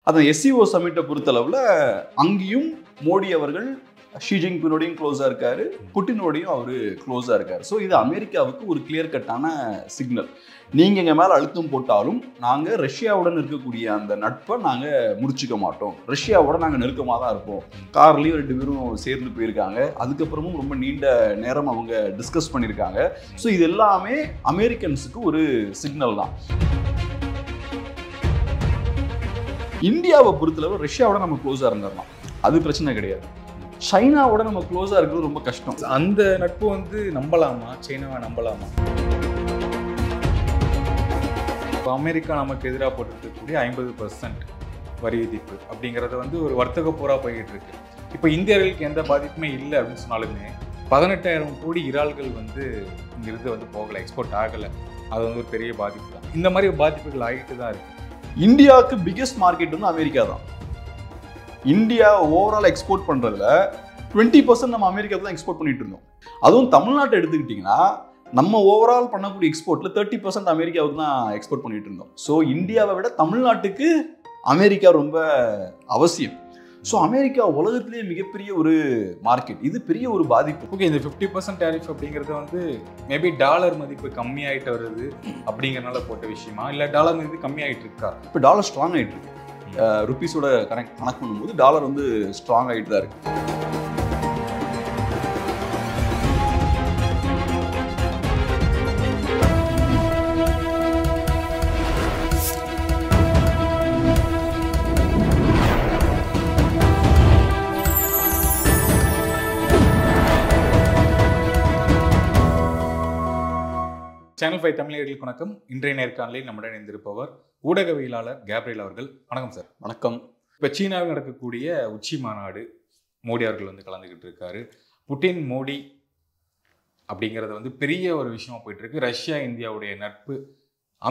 அந்த SCO சமிட்டை பொறுத்தளவில் அங்கேயும் மோடி அவர்கள் ஷி ஜின்பிங்கோடையும் க்ளோஸாக இருக்காரு, புட்டினோடையும் அவர் க்ளோஸாக இருக்கார். ஸோ இது அமெரிக்காவுக்கு ஒரு கிளியர் கட்டான சிக்னல். நீங்கள் எங்கள் மேலே அழுத்தம் போட்டாலும் நாங்கள் ரஷ்யாவுடன் இருக்கக்கூடிய அந்த நட்பை நாங்கள் முடிச்சுக்க மாட்டோம், ரஷ்யாவோட நாங்கள் நெருக்கமாக தான் இருப்போம். கார்லேயும் 2 பேரும் சேர்ந்து போயிருக்காங்க, அதுக்கப்புறமும் ரொம்ப நீண்ட நேரம் அவங்க டிஸ்கஸ் பண்ணியிருக்காங்க. ஸோ இது எல்லாமே அமெரிக்கன்ஸுக்கு ஒரு சிக்னல் தான். இந்தியாவை பொறுத்தளவு ரஷ்யாவோட நம்ம க்ளோஸாக இருந்துடலாம், அது பிரச்சனை கிடையாது. சைனாவோட நம்ம க்ளோஸாக இருக்கிறது ரொம்ப கஷ்டம். அந்த நட்பு வந்து நம்பலாமா? சைனாவை நம்பலாமா? இப்போ அமெரிக்கா நமக்கு எதிராக போட்டுருக்கக்கூடிய 50% வரி விதிப்பு அப்படிங்கிறத வந்து ஒரு வர்த்தக போராக போய்கிட்டு இருக்கு. இப்போ இந்தியர்களுக்கு எந்த பாதிப்புமே இல்லை அப்படின்னு சொன்னாலுமே 18,000 கோடி இறால்கள் வந்து இங்கிருந்து வந்து போகலை, எக்ஸ்போர்ட் ஆகலை. அது வந்து ஒரு பெரிய பாதிப்பு தான். இந்த மாதிரி பாதிப்புகள் ஆகிட்டு தான் இருக்கு. இந்தியாவுக்கு பிகெஸ்ட் மார்க்கெட் வந்து அமெரிக்கா தான். இந்தியா ஓவரால் எக்ஸ்போர்ட் பண்ணுறதுல 20% நம்ம அமெரிக்கா தான் எக்ஸ்போர்ட் பண்ணிட்டு இருந்தோம். அதுவும் தமிழ்நாட்டை எடுத்துக்கிட்டிங்கன்னா நம்ம ஓவரால் பண்ணக்கூடிய எக்ஸ்போர்ட்டில் 30% அமெரிக்காவுக்கு தான் எக்ஸ்போர்ட் பண்ணிட்டு இருந்தோம். ஸோ இந்தியாவை விட தமிழ்நாட்டுக்கு அமெரிக்கா ரொம்ப அவசியம். ஸோ அமெரிக்கா உலகத்திலேயே மிகப்பெரிய ஒரு மார்க்கெட், இது பெரிய ஒரு பாதிப்பு. ஓகே, இந்த 50% டேரிஃப் அப்படிங்கிறது வந்து மேபி டாலர் மதிப்பு கம்மியாயிட்டு வருது அப்படிங்கிறனால போட்ட விஷயமா, இல்லை டாலர் மதிப்பு கம்மியாயிட்டு இருக்கா? இப்போ டாலர் ஸ்ட்ராங் ஆகிட்டு இருக்கு. ருப்பீஸோட கணக்கு பண்ணும்போது டாலர் வந்து ஸ்ட்ராங் ஆகிட்டு தான் இருக்கு. சேனல் 5 தமிழர்களுக்கு வணக்கம். இன்றைய நேர்காணலில் நம்முடன் இணைந்திருப்பவர் ஊடகவியலாளர் கேப்ரியல் அவர்கள். வணக்கம் சார். வணக்கம். இப்போ சீனாவில் நடக்கக்கூடிய உச்சி மாநாடு மோடி அவர்கள் வந்து கலந்துக்கிட்டு இருக்காரு. புட்டின் மோடி அப்படிங்கிறது வந்து பெரிய ஒரு விஷயமா போயிட்டு இருக்கு. ரஷ்யா இந்தியாவுடைய நட்பு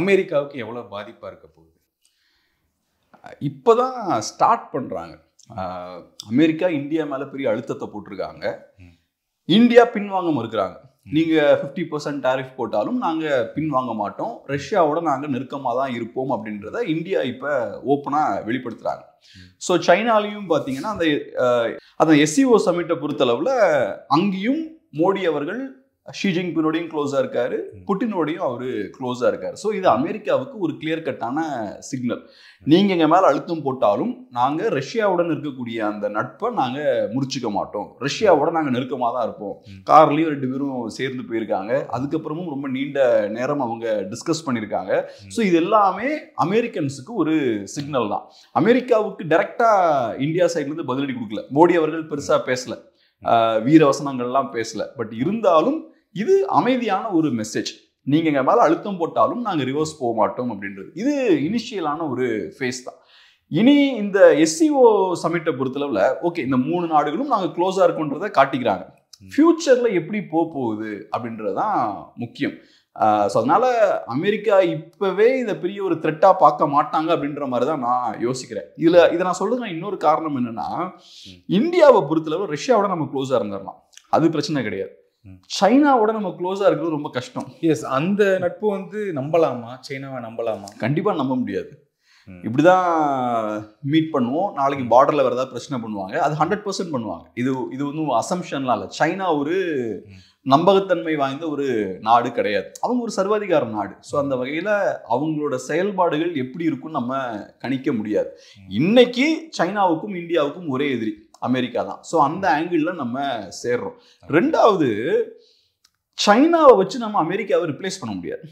அமெரிக்காவுக்கு எவ்வளோ பாதிப்பாக இருக்க போகுது? இப்போதான் ஸ்டார்ட் பண்ணுறாங்க. அமெரிக்கா இந்தியா மேலே பெரிய அழுத்தத்தை போட்டிருக்காங்க. இந்தியா பின்வாங்க மறுக்கிறாங்க. நீங்கள் 50% டேரிஃப் போட்டாலும் நாங்கள் பின்வாங்க மாட்டோம், ரஷ்யாவோட நாங்கள் நெருக்கமாக தான் இருப்போம் அப்படின்றத இந்தியா இப்போ ஓப்பனாக வெளிப்படுத்துகிறாங்க. ஸோ சைனாலையும் பார்த்தீங்கன்னா அந்த SCO சமிட்டை பொறுத்தளவில் அங்கேயும் மோடி அவர்கள் ஷி ஜின்பிங்கோடையும் க்ளோஸாக இருக்காரு, புட்டினோடையும் அவர் க்ளோஸாக இருக்கார். ஸோ இது அமெரிக்காவுக்கு ஒரு கிளியர் கட்டான சிக்னல். நீங்கள் எங்கள் மேலே அழுத்தம் போட்டாலும் நாங்கள் ரஷ்யாவுடன் இருக்கக்கூடிய அந்த நட்பை நாங்கள் முடிச்சுக்க மாட்டோம், ரஷ்யாவோட நாங்கள் நெருக்கமாக தான் இருப்போம். கார்லேயும் 2 பேரும் சேர்ந்து போயிருக்காங்க, அதுக்கப்புறமும் ரொம்ப நீண்ட நேரம் அவங்க டிஸ்கஸ் பண்ணியிருக்காங்க. ஸோ இது எல்லாமே அமெரிக்கன்ஸுக்கு ஒரு சிக்னல் தான். அமெரிக்காவுக்கு டைரெக்டாக இந்தியா சைட்லேருந்து பதிலடி கொடுக்கல, மோடி அவர்கள் பெருசாக பேசலை, வீரவசனங்கள்லாம் பேசலை. பட் இருந்தாலும் இது அமைதியான ஒரு மெசேஜ். நீங்கள் எங்கள் மேலே அழுத்தம் போட்டாலும் நாங்கள் ரிவர்ஸ் போக மாட்டோம் அப்படின்றது. இது இனிஷியலான ஒரு ஃபேஸ் தான். இனி இந்த SCO சமிட்டை பொறுத்தளவில் ஓகே, இந்த 3 நாடுகளும் நாங்கள் க்ளோஸாக இருக்கோன்றதை காட்டிக்கிறாங்க. ஃப்யூச்சரில் எப்படி போகுது அப்படின்றது தான் முக்கியம். ஸோ அதனால் அமெரிக்கா இப்போவே இதை பெரிய ஒரு த்ரெட்டாக பார்க்க மாட்டாங்க அப்படின்ற மாதிரி தான் நான் யோசிக்கிறேன். இதை நான் சொல்கிறேன். இன்னொரு காரணம் என்னென்னா, இந்தியாவை பொறுத்தளவு ரஷ்யாவோட நம்ம க்ளோஸாக இருந்துடலாம், அது பிரச்சனை கிடையாது. சைனாவோட நம்ம க்ளோஸாக இருக்கிறது ரொம்ப கஷ்டம். எஸ், அந்த நட்பு வந்து நம்பலாமா? சைனாவை நம்பலாமா? கண்டிப்பாக நம்ப முடியாது. இப்படிதான் மீட் பண்ணுவோம், நாளைக்கு பார்டரில் வேறு ஏதாவது பிரச்சனை பண்ணுவாங்க, அது 100% பண்ணுவாங்க. இது ஒன்றும் அசம்ஷன்லாம் இல்லை. சைனா ஒரு நம்பகத்தன்மை வாய்ந்த ஒரு நாடு கிடையாது, அவங்க ஒரு சர்வாதிகார நாடு. ஸோ அந்த வகையில் அவங்களோட செயல்பாடுகள் எப்படி இருக்குன்னு நம்ம கணிக்க முடியாது. இன்னைக்கு சைனாவுக்கும் இந்தியாவுக்கும் ஒரே எதிரி அமெரிக்கா தான். ஸோ அந்த ஆங்கிளில் நம்ம சேர்றோம். ரெண்டாவது, சைனாவை வச்சு நம்ம அமெரிக்காவை ரிப்ளேஸ் பண்ண முடியாது.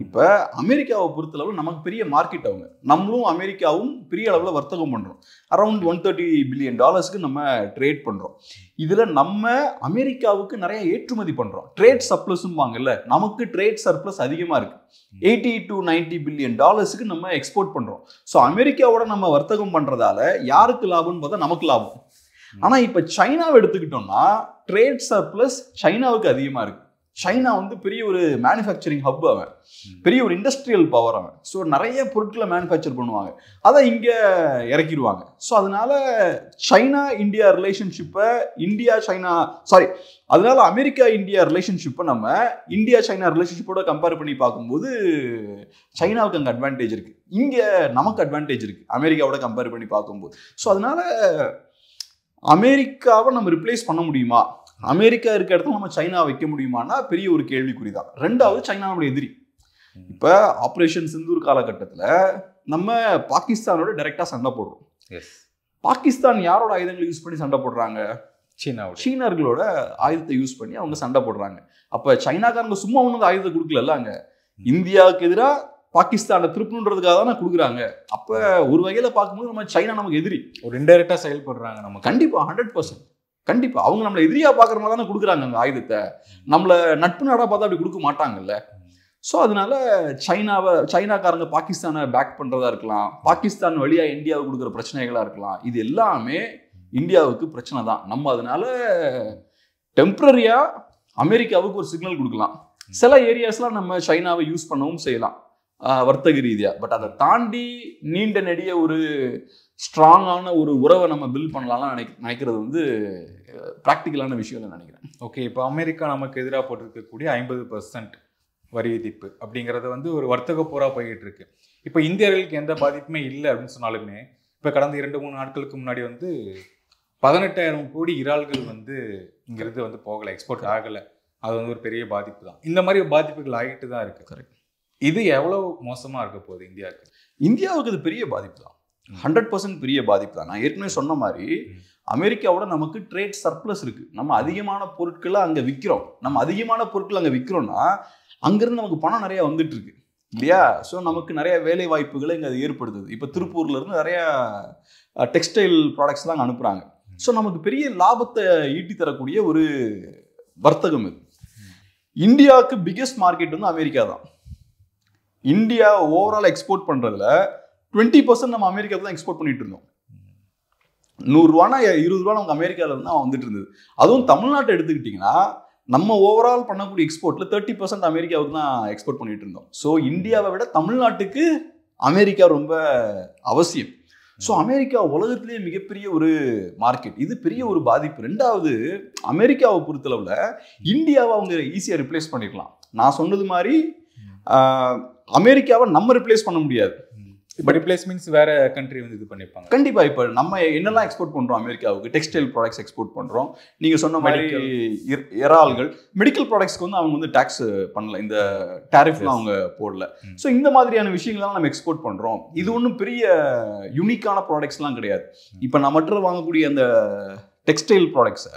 இப்போ அமெரிக்காவை பொறுத்தளவு நமக்கு பெரிய மார்க்கெட், அவங்க நம்மளும் அமெரிக்காவும் பெரிய அளவில் வர்த்தகம் பண்ணுறோம். அரௌண்ட் $130 பில்லியன் நம்ம ட்ரேட் பண்ணுறோம். இதில் நம்ம அமெரிக்காவுக்கு நிறைய ஏற்றுமதி பண்ணுறோம். ட்ரேட் சர்ப்ளஸும் வாங்கல, நமக்கு ட்ரேட் சர்ப்ளஸ் அதிகமாக இருக்குது. $80 to $90 பில்லியன் நம்ம எக்ஸ்போர்ட் பண்ணுறோம். ஸோ அமெரிக்காவோட நம்ம வர்த்தகம் பண்ணுறதால யாருக்கு லாபம்னு பார்த்தா நமக்கு லாபம். ஆனால் இப்போ சைனாவை எடுத்துக்கிட்டோம்னா ட்ரேட் சர்ப்ளஸ் சைனாவுக்கு அதிகமாக இருக்குது. சைனா வந்து பெரிய ஒரு மேனுஃபேக்சரிங் ஹப் அவன், பெரிய ஒரு இண்டஸ்ட்ரியல் பவர் அவன். ஸோ நிறைய பொருட்களை மேனுஃபேக்சர் பண்ணுவாங்க, அதை இங்கே இறக்கிடுவாங்க. ஸோ அதனால சைனா இந்தியா ரிலேஷன்ஷிப்பை அதனால அமெரிக்கா இந்தியா ரிலேஷன்ஷிப்பை நம்ம இந்தியா சைனா ரிலேஷன்ஷிப்போட கம்பேர் பண்ணி பார்க்கும்போது சைனாவுக்கு அங்கே அட்வான்டேஜ் இருக்கு, இங்கே நமக்கு அட்வான்டேஜ் இருக்கு அமெரிக்காவோட கம்பேர் பண்ணி பார்க்கும்போது. ஸோ அதனால அமெரிக்காவை நம்ம ரிப்ளேஸ் பண்ண முடியுமா, அமெரிக்கா இருக்க இடத்துல நம்ம சைனா வைக்க முடியுமானா பெரிய ஒரு கேள்விக்குறி தான். ரெண்டாவது, சைனா நம்மளுடைய எதிரி. இப்போ ஆப்ரேஷன் சிந்தூர் காலகட்டத்தில் நம்ம பாகிஸ்தானோட டைரக்டா சண்டை போடுறோம். பாகிஸ்தான் யாரோட ஆயுதங்களை யூஸ் பண்ணி சண்டை போடுறாங்க? சீனர்களோட ஆயுதத்தை யூஸ் பண்ணி அவங்க சண்டை போடுறாங்க. அப்ப சைனாக்காரங்க சும்மா ஒண்ணு ஆயுதத்தை கொடுக்கல, அங்க இந்தியாவுக்கு எதிராக பாகிஸ்தானை திருப்பணுன்றதுக்காக தானே கொடுக்குறாங்க. அப்ப ஒரு வகையில பார்க்கும்போது நம்ம சைனா நமக்கு எதிரி, ஒரு இன்டைரக்டா செயல்படுறாங்க. நம்ம கண்டிப்பா 100% கண்டிப்பா அவங்க நம்மளை எதிரியா பாக்குற மாதிரி தானே கொடுக்குறாங்க அந்த ஆயுதத்தை. நம்மள நட்பு நாடா பார்த்தா அப்படி கொடுக்க மாட்டாங்கல்ல. ஸோ அதனால சைனாக்காரங்க பாகிஸ்தானை பேக் பண்றதா இருக்கலாம், பாகிஸ்தான் வழியா இந்தியாவுக்கு கொடுக்குற பிரச்சனைகளா இருக்கலாம், இது எல்லாமே இந்தியாவுக்கு பிரச்சனை தான். நம்ம அதனால டெம்பரரியா அமெரிக்காவுக்கு ஒரு சிக்னல் கொடுக்கலாம். சில ஏரியாஸ்லாம் நம்ம சைனாவை யூஸ் பண்ணவும் செய்யலாம் வர்த்தக ரீதியா. பட் அதை தாண்டி நீண்ட நெடிய ஒரு ஸ்ட்ராங்கான ஒரு உறவை நம்ம பில்ட் பண்ணலாம்னு நினைக்கிறது வந்து ப்ராக்டிக்கலான விஷயம் நினைக்கிறேன். ஓகே, இப்போ அமெரிக்கா நமக்கு எதிராக போட்டிருக்கக்கூடிய 50% வரி விதிப்பு அப்படிங்கிறது வந்து ஒரு வர்த்தக போராக போய்கிட்டு இருக்கு. இப்போ இந்தியர்களுக்கு எந்த பாதிப்புமே இல்லை அப்படின்னு சொன்னாலுமே, இப்போ கடந்த 2-3 நாட்களுக்கு முன்னாடி வந்து 18,000 கோடி இறால்கள் வந்து இங்கிருந்து வந்து போகலை, எக்ஸ்போர்ட் ஆகலை. அது வந்து ஒரு பெரிய பாதிப்பு தான். இந்த மாதிரி பாதிப்புகள் ஆகிட்டு தான் இருக்கு. கரெக்ட். இது எவ்வளவு மோசமா இருக்க போகுது இந்தியாவுக்கு? இந்தியாவுக்கு இது பெரிய பாதிப்பு தான், 100% பெரிய பாதிப்பு தான். நான் ஏற்கனவே சொன்ன மாதிரி அமெரிக்காவோட நமக்கு ட்ரேட் சர்ப்ளஸ் இருக்கு. நம்ம அதிகமான பொருட்களை அங்கே விற்கிறோம். நம்ம அதிகமான பொருட்கள் அங்கே விற்கிறோம்னா அங்கிருந்து நமக்கு பணம் நிறைய வந்துட்டு இருக்கு இல்லையா? ஸோ நமக்கு நிறைய வேலை வாய்ப்புகளை இங்கே அது ஏற்படுத்துது. இப்போ திருப்பூர்ல இருந்து நிறைய டெக்ஸ்டைல் ப்ராடக்ட்ஸ் தான் அனுப்புறாங்க. ஸோ நமக்கு பெரிய லாபத்தை ஈட்டி தரக்கூடிய ஒரு வர்த்தகம் இது. இந்தியாவுக்கு பிகெஸ்ட் மார்க்கெட் வந்து அமெரிக்கா தான். இந்தியா ஓவரால் எக்ஸ்போர்ட் பண்றதுல 20% நம்ம அமெரிக்காவுக்கு தான் எக்ஸ்போர்ட் பண்ணிட்டு இருந்தோம். 100 ரூபானா 20 ரூபா நமக்கு அமெரிக்கால இருந்து தான் வந்துட்டு இருந்தது. அதுவும் தமிழ்நாட்டை எடுத்துக்கிட்டீங்கன்னா நம்ம ஓவரால் பண்ணக்கூடிய எக்ஸ்போர்ட்ல 30% அமெரிக்காவுக்கு தான் எக்ஸ்போர்ட் பண்ணிட்டு இருந்தோம். ஸோ இந்தியாவை விட தமிழ்நாட்டுக்கு அமெரிக்கா ரொம்ப அவசியம். ஸோ அமெரிக்கா உலகத்திலேயே மிகப்பெரிய ஒரு மார்க்கெட், இது பெரிய ஒரு பாதிப்பு. ரெண்டாவது, அமெரிக்காவை பொறுத்தளவுல இந்தியாவை அவங்க ஈஸியாக ரிப்ளேஸ் பண்ணிடலாம். நான் சொன்னது மாதிரி அமெரிக்காவை நம்ம ரிப்ளேஸ் பண்ண முடியாது. இப்போ ரிப்ளேஸ் மீன்ஸ் வேற கண்ட்ரி வந்து இது பண்ணிப்பாங்க. கண்டிப்பா. இப்போ நம்ம என்னெல்லாம் எக்ஸ்போர்ட் பண்றோம் அமெரிக்காவுக்கு? டெக்ஸ்டைல் ப்ராடக்ட்ஸ் எக்ஸ்போர்ட் பண்றோம். நீங்க சொன்ன மாதிரி இறால்கள், மெடிக்கல் ப்ராடக்ட்ஸ்க்கு வந்து அவங்க வந்து டாக்ஸ் பண்ணல, இந்த டாரிஃப்லாம் அவங்க போடல. ஸோ இந்த மாதிரியான விஷயங்கள்லாம் நம்ம எக்ஸ்போர்ட் பண்றோம். இது ஒன்றும் பெரிய யூனிக்கான ப்ராடக்ட்ஸ்லாம் கிடையாது. இப்போ நான் மற்ற வாங்கக்கூடிய அந்த டெக்ஸ்டைல் ப்ராடக்ட்ஸை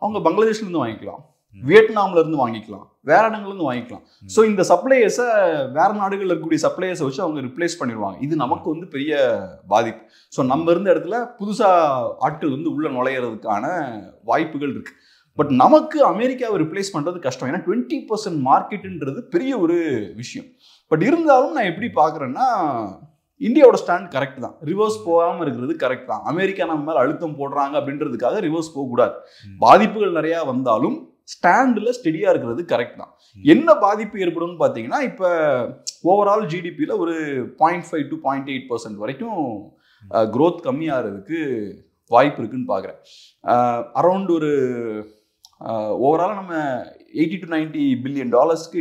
அவங்க பங்களாதேஷ்ல இருந்து வாங்கிக்கலாம், வியட்நாம்ல இருந்து வாங்கிக்கலாம், வேற இடங்கள்ல இருந்து வாங்கிக்கலாம். ஸோ இந்த சப்ளையர்ஸை வேற நாடுகளில் இருக்கக்கூடிய சப்ளையர்ஸை வச்சு அவங்க ரிப்ளேஸ் பண்ணிடுவாங்க. இது நமக்கு வந்து பெரிய பாதிப்பு. ஸோ நம்ம இருந்த இடத்துல புதுசா ஆட்கள் வந்து உள்ள நுழையிறதுக்கான வாய்ப்புகள் இருக்கு. பட் நமக்கு அமெரிக்காவை ரிப்ளேஸ் பண்றது கஷ்டம். ஏன்னா 20% மார்க்கெட்டுன்றது பெரிய ஒரு விஷயம். பட் இருந்தாலும் நான் எப்படி பார்க்குறேன்னா, இந்தியாவோட ஸ்டாண்ட் கரெக்ட் தான், ரிவர்ஸ் போகாமல் இருக்கிறது கரெக்ட் தான். அமெரிக்கா நம்ம மேலே அழுத்தம் போடுறாங்க அப்படின்றதுக்காக ரிவர்ஸ் போகக்கூடாது. பாதிப்புகள் நிறையா வந்தாலும் ஸ்டாண்டில் ஸ்டெடியாக இருக்கிறது கரெக்ட் தான். என்ன பாதிப்பு ஏற்படும்னு பார்த்தீங்கன்னா, இப்போ ஓவரால் ஜிடிபியில் ஒரு 0.5 to 0.8% வரைக்கும் க்ரோத் கம்மியாகிறதுக்கு வாய்ப்பு இருக்குன்னு பார்க்குறேன். அரௌண்ட் ஒரு ஓவரால் நம்ம $80 to $90 பில்லியன்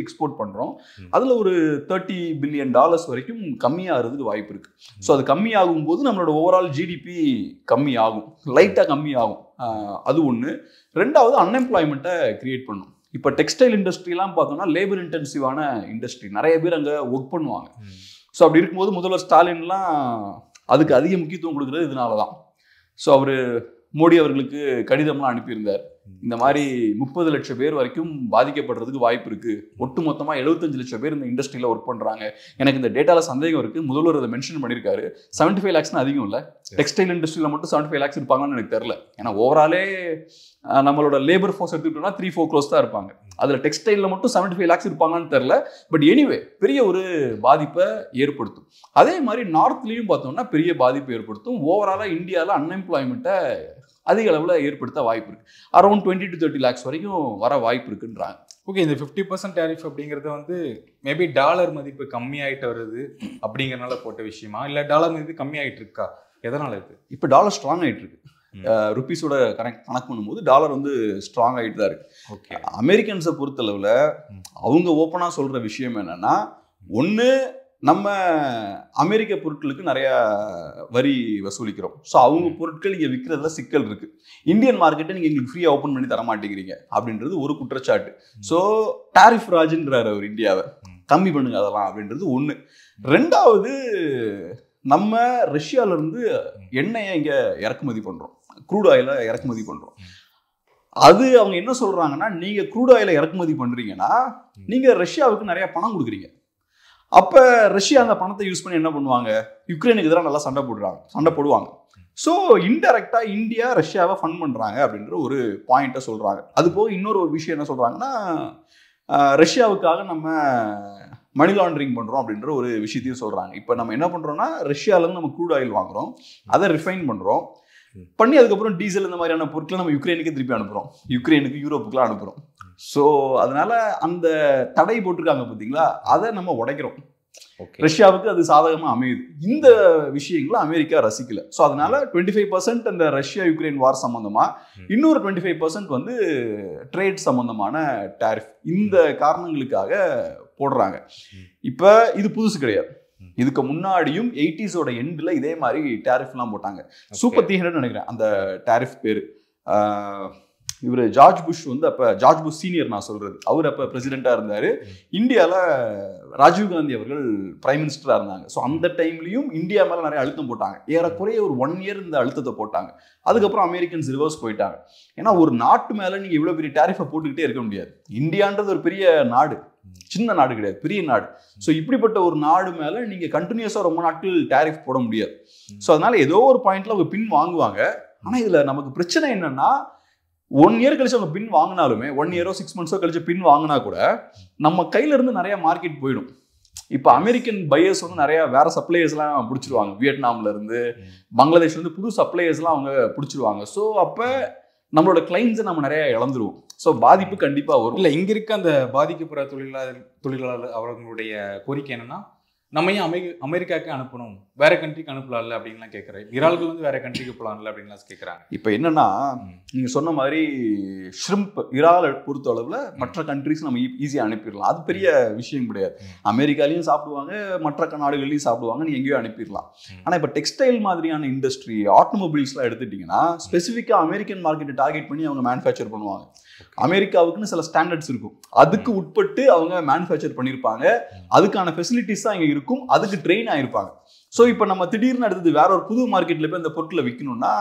எக்ஸ்போர்ட் பண்ணுறோம். அதில் ஒரு $30 பில்லியன் வரைக்கும் கம்மியாகிறதுக்கு வாய்ப்பு இருக்குது. ஸோ அது கம்மியாகும் போது நம்மளோட ஓவரால் ஜிடிபி கம்மியாகும், லைட்டாக கம்மியாகும். அது ஒன்று. ரெண்டாவது, அன்எம்ப்ளாய்மெண்ட்டை கிரியேட் பண்ணும். இப்போ டெக்ஸ்டைல் இண்டஸ்ட்ரிலாம் பார்த்தோம்னா லேபர் இன்டென்சிவான இண்டஸ்ட்ரி, நிறைய பேர் அங்கே ஒர்க் பண்ணுவாங்க. ஸோ அப்படி இருக்கும்போது முதல்வர் ஸ்டாலின்லாம் அதுக்கு அதிக முக்கியத்துவம் கொடுக்குறது இதனால தான். ஸோ அவர் மோடி அவர்களுக்கு கடிதம்லாம் அனுப்பியிருந்தார். இந்த மாதிரி 30 லட்சம் பேர் வரைக்கும் பாதிக்கப்படுறதுக்கு வாய்ப்பு இருக்கு, ஒட்டு மொத்தமாக 75 லட்சம் பேர் இந்த இண்டஸ்ட்ரியில் ஒர்க் பண்ணுறாங்க. எனக்கு இந்த டேட்டாவில் சந்தேகம் இருக்கு. முதல்வர் அதை மென்ஷன் பண்ணியிருக்காரு. 75 lakhs அதிகம் இல்லை, டெக்ஸ்டைல் இண்டஸ்ட்ரியில் மட்டும் 75 lakhs இருப்பாங்கன்னு எனக்கு தெரியல. ஏன்னா ஓவராலே நம்மளோட லேபர் ஃபோர்ஸ் எடுத்துக்கிட்டோம்னா 3-4 crores தான் இருப்பாங்க. அதில் டெக்ஸ்டைலில் மட்டும் 75 lakhs இருப்பாங்கன்னு தெரில. பட் எனிவே பெரிய ஒரு பாதிப்பை ஏற்படுத்தும். அதே மாதிரி நார்த்லேயும் பார்த்தோம்னா பெரிய பாதிப்பு ஏற்படுத்தும். ஓவராலாக இந்தியாவில் அன்எம்ப்ளாய்மெண்ட்டை அதிக அளவில் ஏற்படுத்த வாய்ப்பு இருக்குது. அரௌண்ட் 20 to 30 lakhs வரைக்கும் வர வாய்ப்பு இருக்குன்றாங்க. ஓகே, இந்த 50% டேரிஃப் அப்படிங்கிறது வந்து மேபி டாலர் மதிப்பு கம்மியாயிட்டு வருது அப்படிங்கறனால போட்ட விஷயமா, இல்ல டாலர் மதிப்பு கம்மியாயிட்டு இருக்கா, எதனால இது? இப்போ டாலர் ஸ்ட்ராங் ஆகிட்டு இருக்கு. ருப்பீஸோட கணக்கு பண்ணும்போது டாலர் வந்து ஸ்ட்ராங் ஆகிட்டு தான் இருக்கு. ஓகே, அமெரிக்கன்ஸை பொறுத்தளவில் அவங்க ஓப்பனாக சொல்கிற விஷயம் என்னன்னா, ஒன்று நம்ம அமெரிக்க பொருட்களுக்கு நிறைய வரி வசூலிக்கிறோம். ஸோ அவங்க பொருட்கள் இங்கே விற்கிறதுல சிக்கல் இருக்கு. இந்தியன் மார்க்கெட்டை நீங்கள் எங்களுக்கு ஃப்ரீயாக ஓப்பன் பண்ணி தர மாட்டேங்கிறீங்க அப்படின்றது ஒரு குற்றச்சாட்டு. ஸோ டாரிஃப் ராஜ்ன்றார் அவர் இந்தியாவை, கம்மி பண்ணுங்க அதெல்லாம் அப்படின்றது ஒன்று. ரெண்டாவது, நம்ம ரஷ்யாவிலேருந்து எண்ணெயை இங்கே இறக்குமதி பண்ணுறோம், க்ரூட் ஆயிலை இறக்குமதி பண்ணுறோம். அது அவங்க என்ன சொல்கிறாங்கன்னா, நீங்கள் க்ரூட் ஆயிலை இறக்குமதி பண்ணுறீங்கன்னா நீங்கள் ரஷ்யாவுக்கு நிறைய பணம் கொடுக்குறீங்க. அப்போ ரஷ்யா அந்த பணத்தை யூஸ் பண்ணி என்ன பண்ணுவாங்க, யுக்ரைனுக்கு எதிராக நல்லா சண்டை போடுவாங்க. ஸோ இன்டெரக்டாக இந்தியா ரஷ்யாவை ஃபண்ட் பண்ணுறாங்க அப்படின்ற ஒரு பாயிண்ட்டை சொல்கிறாங்க. அது போக இன்னொரு விஷயம் என்ன சொல்கிறாங்கன்னா, ரஷ்யாவுக்காக நம்ம மணி லாண்டரிங் பண்ணுறோம் அப்படின்ற ஒரு விஷயத்தையும் சொல்கிறாங்க. இப்போ நம்ம என்ன பண்ணுறோம்னா, ரஷ்யாவிலேருந்து நம்ம க்ரூட் ஆயில் வாங்குகிறோம், அதை ரிஃபைன் பண்ணுறோம், பண்ணி அதுக்கப்புறம் டீசல் இந்த மாதிரியான பொருட்களை நம்ம யுக்ரைனுக்கு திருப்பி அனுப்புகிறோம், யுக்ரைனுக்கு யூரோப்புக்குலாம் அனுப்புகிறோம். ஸோ அதனால அந்த தடை போட்டிருக்காங்க பார்த்தீங்களா, அதை நம்ம உடைக்கிறோம். ரஷ்யாவுக்கு அது சாதகமாக அமையுது. இந்த விஷயங்களை அமெரிக்கா ரசிக்கல. ஸோ அதனால 25% அந்த ரஷ்யா யுக்ரைன் வார் சம்பந்தமா, இன்னொரு 25% வந்து ட்ரேட் சம்பந்தமான டாரிஃப், இந்த காரணங்களுக்காக போடுறாங்க. இப்போ இது புதுசு கிடையாது. இதுக்கு முன்னாடியும் 80s எண்டில் இதே மாதிரி டாரிஃப்லாம் போட்டாங்க. சூப்பர் 300 நினைக்கிறேன் அந்த டாரிஃப் பேர். இவர் ஜார்ஜ் புஷ் வந்து, அப்போ ஜார்ஜ் புஷ் சீனியர் நான் சொல்கிறது, அவர் அப்போ பிரசிடெண்ட்டாக இருந்தார். இந்தியாவில் ராஜீவ்காந்தி அவர்கள் பிரைம் மினிஸ்டராக இருந்தாங்க. ஸோ அந்த டைம்லையும் இந்தியா மேலே நிறைய அழுத்தம் போட்டாங்க. ஏறக்குறைய ஒரு 1 இயர் இந்த அழுத்தத்தை போட்டாங்க. அதுக்கப்புறம் அமெரிக்கன்ஸ் ரிவர்ஸ் போயிட்டாங்க. ஏன்னா ஒரு நாட்டு மேலே நீங்கள் இவ்வளோ பெரிய டாரிஃபை போட்டுக்கிட்டே இருக்க முடியாது. இந்தியான்றது ஒரு பெரிய நாடு, சின்ன நாடு கிடையாது, பெரிய நாடு. ஸோ இப்படிப்பட்ட ஒரு நாடு மேலே நீங்கள் கண்டினியூஸாக ரொம்ப நாட்கள் டாரிஃப் போட முடியாது. ஸோ அதனால ஏதோ ஒரு பாயிண்ட்ல அவங்க பின் வாங்குவாங்க. ஆனால் இதில் நமக்கு பிரச்சனை என்னன்னா, 1 இயர் கழிச்சு அவங்க பின் வாங்கினாலுமே, 1 இயரோ 6 மந்த்ஸோ கழிச்சு பின் வாங்கினா கூட நம்ம கையில இருந்து நிறைய மார்க்கெட் போயிடும். இப்போ அமெரிக்கன் பையர்ஸ் வந்து நிறைய வேற சப்ளையர்ஸ்லாம் பிடிச்சிருவாங்க. வியட்நாம்ல இருந்து, பங்களாதேஷ்ல இருந்து புது சப்ளையர்ஸ்லாம் அவங்க பிடிச்சிருவாங்க. ஸோ அப்போ நம்மளோட கிளைண்ட்ஸை நம்ம நிறைய இழந்துருவோம். ஸோ பாதிப்பு கண்டிப்பாக வரும். இல்லை, இங்கே இருக்க அந்த பாதிக்கப்படுற தொழிலாளர் அவர்களுடைய கோரிக்கை என்னன்னா, நம்ம ஏன் அமெரிக்காவுக்கு அனுப்பணும், வேற கண்ட்ரிக்கு அனுப்பலாம்ல அப்படின்லாம் கேட்குறேன். இறால்கள் வந்து வேற கண்ட்ரிக்கு போகலாம்ல அப்படின்லாம் கேட்குறாங்க. இப்போ என்னன்னா, நீங்கள் சொன்ன மாதிரி ஷ்ரிம்ப், இறால் பொறுத்த அளவில் மற்ற கண்ட்ரிஸ் நம்ம ஈஸியாக அனுப்பிடலாம். அது பெரிய விஷயம் கிடையாது. அமெரிக்காலையும் சாப்பிடுவாங்க, மற்ற நாடுகள்லையும் சாப்பிடுவாங்க, நீங்கள் எங்கேயோ அனுப்பிடலாம். ஆனால் இப்போ டெக்ஸ்டைல் மாதிரியான இண்டஸ்ட்ரி, ஆட்டோமொபைல்ஸ்லாம் எடுத்துட்டிங்கன்னா, ஸ்பெசிஃபிக்காக அமெரிக்கன் மார்க்கெட்டை டார்கெட் பண்ணி அவங்க மேனுஃபேக்சர் பண்ணுவாங்க. அமெரிக்காவுக்குன்னு சில ஸ்டாண்டர்ட்ஸ் இருக்கும், அதுக்கு உட்பட்டு அவங்க மேனுஃபேக்சர் பண்ணியிருப்பாங்க. அதுக்கான ஃபெசிலிட்டிஸ் தான் இங்கே இருக்கும், அதுக்கு ட்ரெயின் ஆகிருப்பாங்க. ஸோ இப்போ நம்ம திடீர்னு அடுத்தது வேற ஒரு புது மார்க்கெட்டில் போய் அந்த பொருட்களை விற்கணும்னா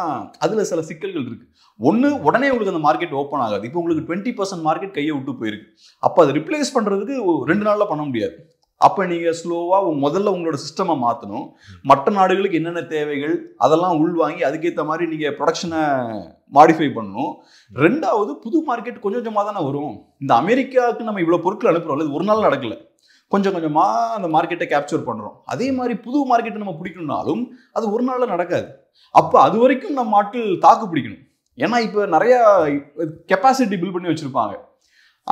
அதில் சில சிக்கல்கள் இருக்குது. ஒன்று, உடனே உங்களுக்கு அந்த மார்க்கெட் ஓப்பன் ஆகாது. இப்போ உங்களுக்கு 20% மார்க்கெட் கையை விட்டு போயிருக்கு. அப்போ அதை ரிப்ளேஸ் பண்ணுறதுக்கு 2 நாளில் பண்ண முடியாது. அப்போ நீங்கள் ஸ்லோவாக முதல்ல உங்களோட சிஸ்டமை மாற்றணும். மற்ற நாடுகளுக்கு என்னென்ன தேவைகள் அதெல்லாம் உள்வாங்கி அதுக்கேற்ற மாதிரி நீங்கள் ப்ரொடக்ஷனை மாடிஃபை பண்ணணும். ரெண்டாவது, புது மார்க்கெட் கொஞ்சம் கொஞ்சமாக தானே வரும். இந்த அமெரிக்காவுக்கு நம்ம இவ்வளோ பொருட்கள் அனுப்புகிறோம், இது ஒரு நாள் நடக்கலை, கொஞ்சம் கொஞ்சமாக அந்த மார்க்கெட்டை கேப்சர் பண்ணுறோம். அதே மாதிரி புது மார்க்கெட்டை நம்ம பிடிக்கணும்னாலும் அது ஒரு நாளில் நடக்காது. அப்போ அது வரைக்கும் நம்ம ஆட்கள் தாக்கு பிடிக்கணும். ஏன்னா இப்போ நிறையா கெப்பாசிட்டி பில்ட் பண்ணி வச்சுருப்பாங்க.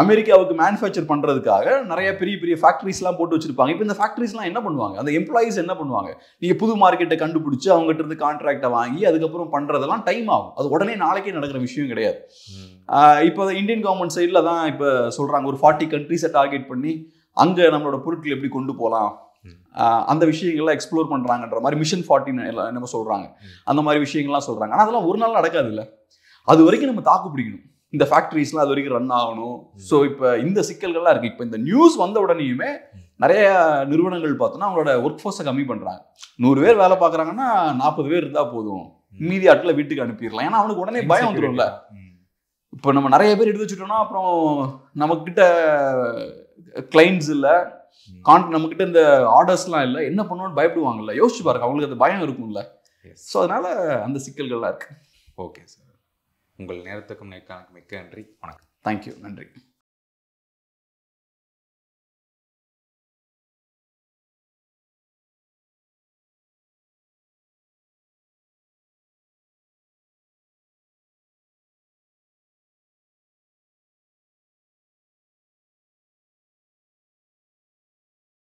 அமெரிக்காவுக்கு மேனுஃபேக்சர் பண்ணுறதுக்காக நிறைய பெரிய பெரிய ஃபேக்ட்ரிஸ்லாம் போட்டு வச்சுருப்பாங்க. இப்போ இந்த ஃபேக்ட்ரிஸ்லாம் என்ன பண்ணுவாங்க, அந்த எம்ப்ளாயீஸ் என்ன பண்ணுவாங்க, நீங்கள் புது மார்க்கெட்டை கண்டுபிடிச்சி அவங்ககிட்ட இருந்து கான்ட்ராக்டை வாங்கி அதுக்கப்புறம் பண்ணுறதெல்லாம் டைம் ஆகும். அது உடனே நாளைக்கே நடக்கிற விஷயம் கிடையாது. இப்போ இந்தியன் கவர்மெண்ட் சைடில் தான் இப்போ சொல்கிறாங்க, ஒரு 40 கண்ட்ரிஸை டார்கெட் பண்ணி அங்கே நம்மளோட பொருட்கள் எப்படி கொண்டு போகலாம், அந்த விஷயங்கள்லாம் எக்ஸ்ப்ளோர் பண்ணுறாங்கன்ற மாதிரி மிஷன் 40 நம்ம சொல்கிறாங்க. அந்த மாதிரி விஷயங்கள்லாம் சொல்கிறாங்க. ஆனால் அதெல்லாம் ஒரு நாள் நடக்காது இல்லை. அது வரைக்கும் நம்ம தாக்கு பிடிக்கணும். இந்த ஃபேக்ட்ரிஸ்லாம் அது வரைக்கும் ரன் ஆகணும். ஸோ இப்போ இந்த சிக்கல்கள்லாம் இருக்குது. இப்போ இந்த நியூஸ் வந்த உடனேயுமே நிறைய நிறுவனங்கள் பார்த்தோன்னா அவங்களோட ஒர்க் ஃபோர்ஸை கம்மி பண்ணுறாங்க. 100 பேர் வேலை பார்க்குறாங்கன்னா 40 பேர் இருந்தால் போதும், மீதி ஆட்களை வீட்டுக்கு அனுப்பிடலாம். ஏன்னா அவனுக்கு உடனே பயம் வந்துடும்ல. இப்போ நம்ம நிறைய பேர் எடுத்து வச்சுட்டோம்னா அப்புறம் நம்மக்கிட்ட கிளைண்ட்ஸ் இல்லை, நம்மக்கிட்ட இந்த ஆர்டர்ஸ்லாம் இல்லை, என்ன பண்ணுவோன்னு பயப்படுவாங்கல்ல. யோசிச்சு பாருங்க, அவங்களுக்கு அந்த பயம் இருக்கும்ல. ஸோ அதனால அந்த சிக்கல்கள்லாம் இருக்குது. ஓகே சார், உங்கள் நேரத்துக்கும் நேர்காணலுக்கு மிக்க நன்றி. வணக்கம். தேங்க்யூ. நன்றி.